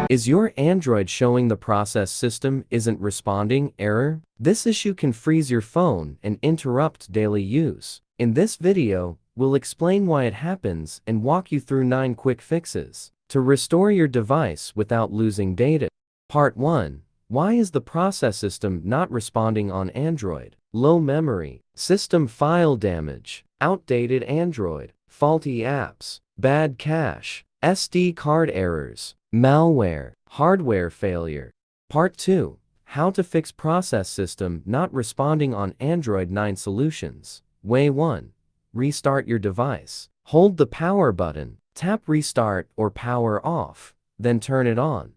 Is your Android showing the process system isn't responding error? This issue can freeze your phone and interrupt daily use. In this video, we'll explain why it happens and walk you through 9 quick fixes to restore your device without losing data. Part 1. Why is the process system not responding on Android? Low memory, system file damage, outdated Android, faulty apps, bad cache, SD card errors, malware, hardware failure. Part 2. How to fix process system not responding on Android 9 solutions. Way 1. Restart your device. Hold the power button, tap restart or power off, then turn it on.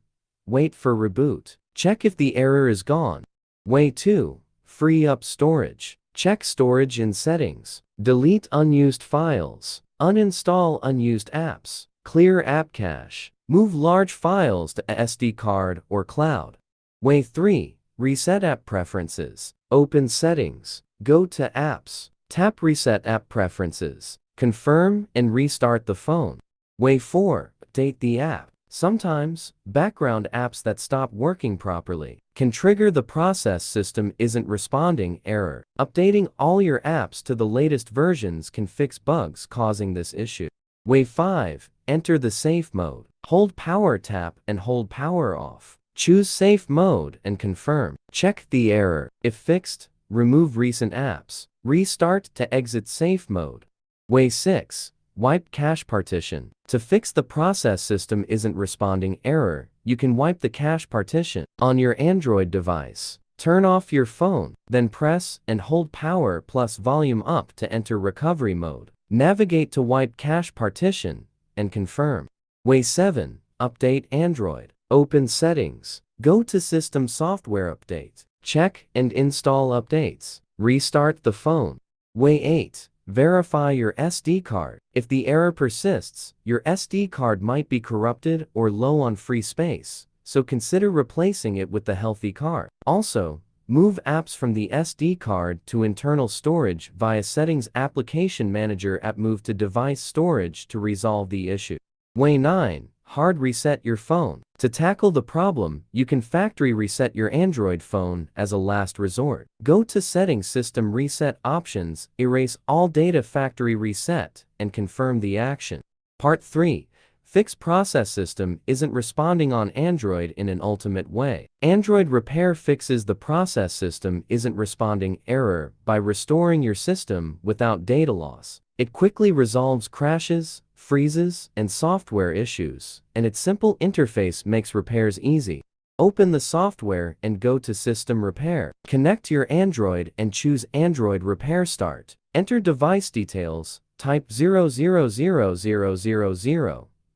Wait for reboot. Check if the error is gone. Way 2. Free up storage. Check storage in settings. Delete unused files. Uninstall unused apps. Clear app cache. Move large files to a SD card or cloud. Way 3. Reset app preferences. Open settings. Go to apps. Tap reset app preferences. Confirm and restart the phone. Way 4. Update the app. Sometimes, background apps that stop working properly can trigger the process system isn't responding error. Updating all your apps to the latest versions can fix bugs causing this issue. Way 5. Enter the safe mode. Hold power tap and hold power off. Choose safe mode and confirm. Check the error. If fixed, remove recent apps. Restart to exit safe mode. Way 6. Wipe cache partition. To fix the process system isn't responding error, you can wipe the cache partition on your Android device. Turn off your phone, then press and hold power plus volume up to enter recovery mode. Navigate to wipe cache partition and confirm. Way 7. Update Android. Open settings. Go to System Software Update. Check and install updates. Restart the phone. Way 8. Verify your SD card. If the error persists, your SD card might be corrupted or low on free space, so consider replacing it with a healthy card. Also, move apps from the SD card to internal storage via Settings Application Manager app. Move to Device Storage to resolve the issue. Way 9. Hard reset your phone. To tackle the problem, you can factory reset your Android phone as a last resort. Go to Settings System Reset Options, erase all data factory reset, and confirm the action. Part 3. Fix process system isn't responding on Android in an ultimate way. Android Repair fixes the process system isn't responding error by restoring your system without data loss. It quickly resolves crashes, freezes, and software issues, and its simple interface makes repairs easy. Open the software and go to System Repair. Connect your Android and choose Android Repair Start. Enter device details, type 000000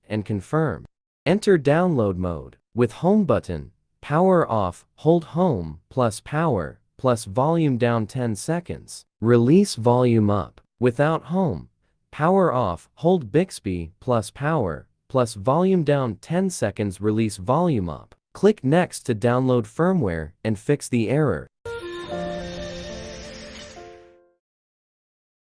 and confirm. Enter download mode. With home button, power off, hold home plus power plus volume down 10 seconds. Release volume up. Without home, power off, hold Bixby plus power plus volume down 10 seconds. Release volume up. Click next to download firmware and fix the error.